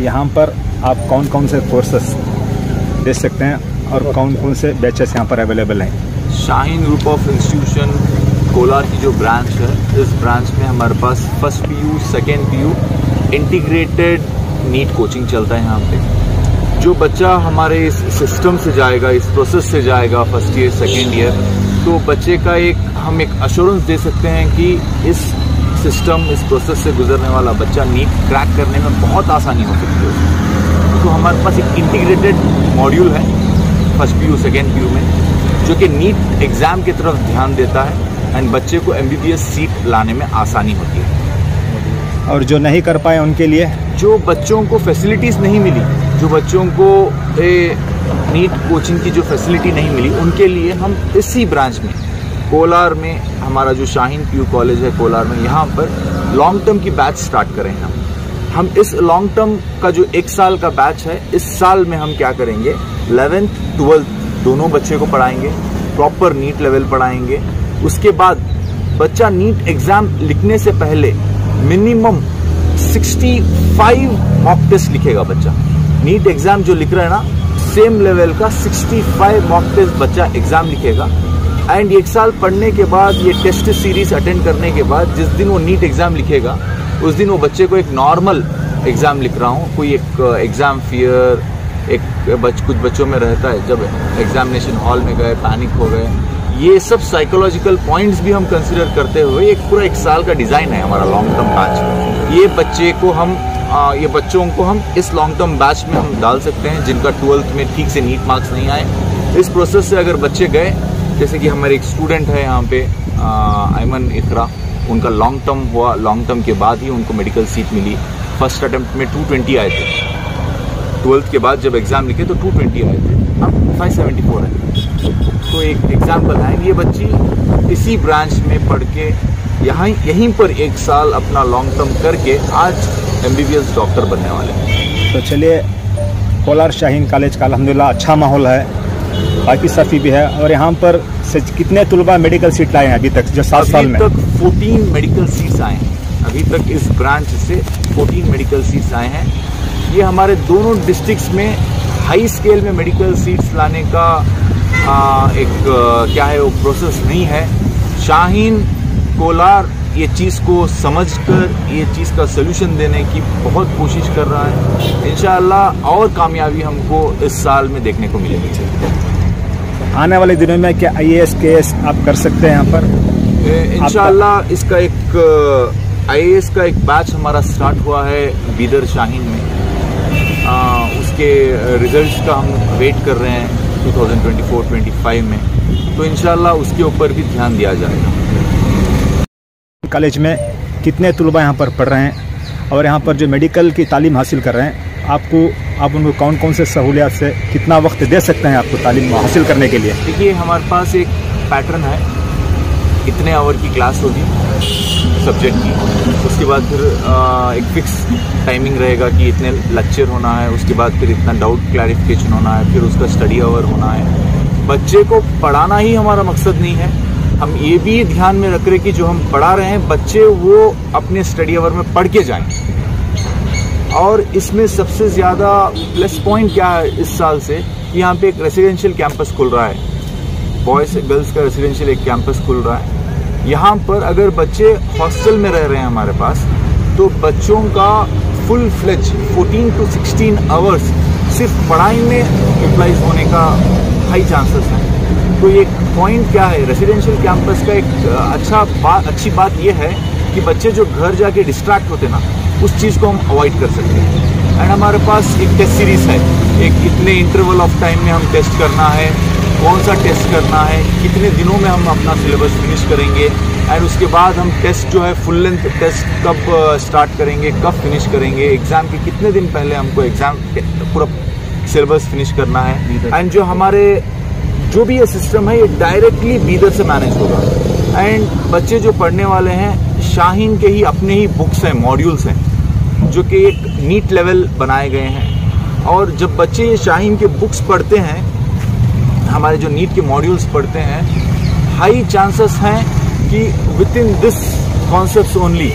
यहाँ पर आप कौन कौन से कोर्सेस दे सकते हैं और कौन कौन से बैचेस यहाँ पर अवेलेबल हैं? Shaheen group of institution Kolar की जो ब्रांच है, इस ब्रांच में हमारे पास first PU, second PU integrated NEET coaching चलता है यहाँ पे। जो बच्चा हमारे इस सिस्टम से जाएगा, इस प्रोसेस से जाएगा फर्स्ट ईयर सेकेंड ईयर, तो बच्चे का हम एक अश्योरेंस दे सकते हैं कि इस सिस्टम, इस प्रोसेस से गुजरने वाला बच्चा नीट क्रैक करने में बहुत आसानी हो सकती है। तो हमारे पास एक इंटीग्रेटेड मॉड्यूल है फर्स्ट पीयू सेकेंड पीयू में, जो कि नीट एग्ज़ाम की तरफ ध्यान देता है एंड बच्चे को MBBS सीट लाने में आसानी होती है। और जो नहीं कर पाए उनके लिए, जो बच्चों को फैसिलिटीज़ नहीं मिली, जो बच्चों को नीट कोचिंग की जो फैसिलिटी नहीं मिली, उनके लिए हम इसी ब्रांच में कोलार में, हमारा जो शाहीन पीयू कॉलेज है कोलार में, यहाँ पर लॉन्ग टर्म की बैच स्टार्ट करें हम इस लॉन्ग टर्म का जो 1 साल का बैच है, इस साल में हम क्या करेंगे, 11th 12th दोनों बच्चे को पढ़ाएंगे, प्रॉपर नीट लेवल पढ़ाएंगे। उसके बाद बच्चा नीट एग्जाम लिखने से पहले मिनिमम 65 मॉक टेस्ट लिखेगा बच्चा। नीट एग्जाम जो लिख रहा है ना, सेम लेवल का 65 मॉक टेस्ट बच्चा एग्जाम लिखेगा। एंड 1 साल पढ़ने के बाद, ये टेस्ट सीरीज अटेंड करने के बाद, जिस दिन वो नीट एग्जाम लिखेगा उस दिन वो बच्चे को एक नॉर्मल एग्जाम लिख रहा हूँ, कोई एक एग्जाम फियर कुछ बच्चों में रहता है, जब एग्जामिनेशन हॉल में गए पैनिक हो गए, ये सब साइकोलॉजिकल पॉइंट्स भी हम कंसिडर करते हुए एक पूरा 1 साल का डिज़ाइन है हमारा लॉन्ग टर्म बैच। ये बच्चों को हम इस लॉन्ग टर्म बैच में हम डाल सकते हैं जिनका 12th में ठीक से नीट मार्क्स नहीं आए। इस प्रोसेस से अगर बच्चे गए, जैसे कि हमारे एक स्टूडेंट है यहाँ पे अयमन इकरा, उनका लॉन्ग टर्म हुआ, लॉन्ग टर्म के बाद ही उनको मेडिकल सीट मिली। फर्स्ट अटेम्प्ट में 220 आए थे, 12th के बाद जब एग्ज़ाम लिखे तो 220 आए थे, अब 574 है। तो एक एग्जाम्पल है, ये बच्ची इसी ब्रांच में पढ़ के यहीं पर 1 साल अपना लॉन्ग टर्म करके आज MBBS डॉक्टर बनने वाले हैं। तो चलिए, कोलार शाहीन कॉलेज का अल्हम्दुलिल्लाह अच्छा माहौल है, बाकी सफ़ी भी है। और यहाँ पर से कितने तलबा मेडिकल सीट लाए हैं अभी तक, जो 7 साल में? अभी तक 14 मेडिकल सीट्स आए हैं। अभी तक इस ब्रांच से 14 मेडिकल सीट्स आए हैं। ये हमारे दोनों डिस्ट्रिक्ट्स में हाई स्केल में मेडिकल सीट्स लाने का क्या है वो प्रोसेस नहीं है। शाहीन कोलार ये चीज़ को समझकर ये चीज़ का सोल्यूशन देने की बहुत कोशिश कर रहा है। इंशाअल्लाह और कामयाबी हमको इस साल में देखने को मिलेगी। आने वाले दिनों में क्या IAS KS आप कर सकते हैं यहाँ पर? इंशाअल्लाह इसका एक IAS का एक बैच हमारा स्टार्ट हुआ है बीदर शाहीन में। उसके रिजल्ट्स का हम वेट कर रहे हैं 2024-25 में, तो इंशाअल्लाह उसके ऊपर भी ध्यान दिया जाएगा। कॉलेज में कितने तलबा यहाँ पर पढ़ रहे हैं और यहाँ पर जो मेडिकल की तालीम हासिल कर रहे हैं, आप उनको कौन कौन से सहूलियात से कितना वक्त दे सकते हैं आपको तालीम हासिल करने के लिए? देखिए, हमारे पास एक पैटर्न है, इतने आवर की क्लास होगी सब्जेक्ट की, उसके बाद फिर एक फिक्स टाइमिंग रहेगा कि इतने लेक्चर होना है, उसके बाद फिर इतना डाउट क्लैरिफिकेशन होना है, फिर उसका स्टडी आवर होना है। बच्चे को पढ़ाना ही हमारा मकसद नहीं है, हम ये भी ध्यान में रख रहे कि जो हम पढ़ा रहे हैं बच्चे वो अपने स्टडी आवर में पढ़ के जाएं। और इसमें सबसे ज़्यादा प्लस पॉइंट क्या है इस साल से, कि यहाँ पे एक रेसिडेंशियल कैंपस खुल रहा है, बॉयज़ गर्ल्स का रेसिडेंशियल एक कैंपस खुल रहा है। यहाँ पर अगर बच्चे हॉस्टल में रह रहे हैं हमारे पास, तो बच्चों का फुल फ्लेज 14 to 16 आवर्स सिर्फ पढ़ाई में यूटिलाइज होने का हाई चांसेस हैं। तो ये पॉइंट क्या है, रेसिडेंशियल कैंपस का एक अच्छी बात यह है कि बच्चे जो घर जाके डिस्ट्रैक्ट होते ना, उस चीज़ को हम अवॉइड कर सकते हैं। एंड हमारे पास एक टेस्ट सीरीज़ है, एक इतने इंटरवल ऑफ टाइम में हम टेस्ट करना है, कौन सा टेस्ट करना है, कितने दिनों में हम अपना सिलेबस फिनिश करेंगे, एंड उसके बाद हम टेस्ट जो है फुल लेंथ टेस्ट कब स्टार्ट करेंगे, कब फिनिश करेंगे, एग्ज़ाम के कितने दिन पहले हमको एग्ज़ाम पूरा सिलेबस फिनिश करना है। एंड जो भी ये सिस्टम है, ये डायरेक्टली बीदर से मैनेज होगा। एंड बच्चे जो पढ़ने वाले हैं, शाहीन के ही अपने ही बुक्स हैं, मॉड्यूल्स हैं, जो कि एक नीट लेवल बनाए गए हैं। और जब बच्चे ये शाहीन के बुक्स पढ़ते हैं, हमारे जो नीट के मॉड्यूल्स पढ़ते हैं, हाई चांसेस हैं कि with in this concepts only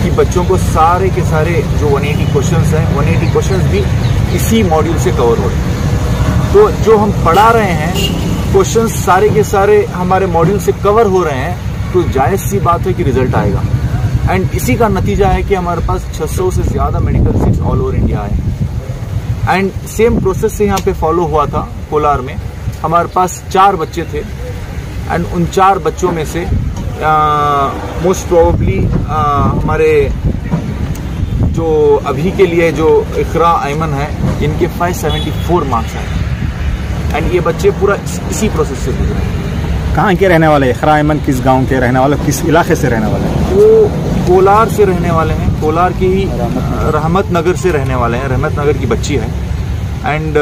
कि बच्चों को सारे के सारे जो 180 क्वेश्चंस हैं 180 क्वेश्चंस भी इसी मॉड्यूल से कवर हो रहे हैं। तो जो हम पढ़ा रहे हैं क्वेश्चंस सारे के सारे हमारे मॉड्यूल से कवर हो रहे हैं, तो जायज़ सी बात है कि रिजल्ट आएगा। एंड इसी का नतीजा है कि हमारे पास 600 से ज़्यादा medical seats all over India आए। एंड सेम प्रोसेस से यहाँ पे फॉलो हुआ था कोलार में। हमारे पास 4 बच्चे थे एंड उन 4 बच्चों में से मोस्ट प्रोबेबली हमारे जो अभी के लिए जो इकरा अयमन है, इनके 574 मार्क्स आए। एंड ये बच्चे पूरा इसी प्रोसेस से गुजरे। कहाँ के रहने वाले? इकरा अयमन किस गांव के रहने वाले, किस इलाके से रहने वाले हैं? वो कोलार से रहने वाले हैं, कोलार की रहमत नगर से रहने वाले हैं। रहमत नगर की बच्ची है एंड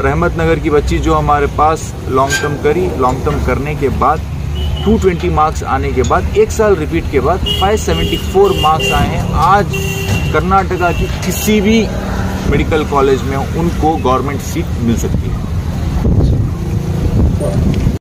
रहमत नगर की बच्ची जो हमारे पास लॉन्ग टर्म करी, लॉन्ग टर्म करने के बाद 220 मार्क्स आने के बाद 1 साल रिपीट के बाद 574 मार्क्स आए हैं। आज कर्नाटका की किसी भी मेडिकल कॉलेज में उनको गवर्नमेंट सीट मिल सकती है।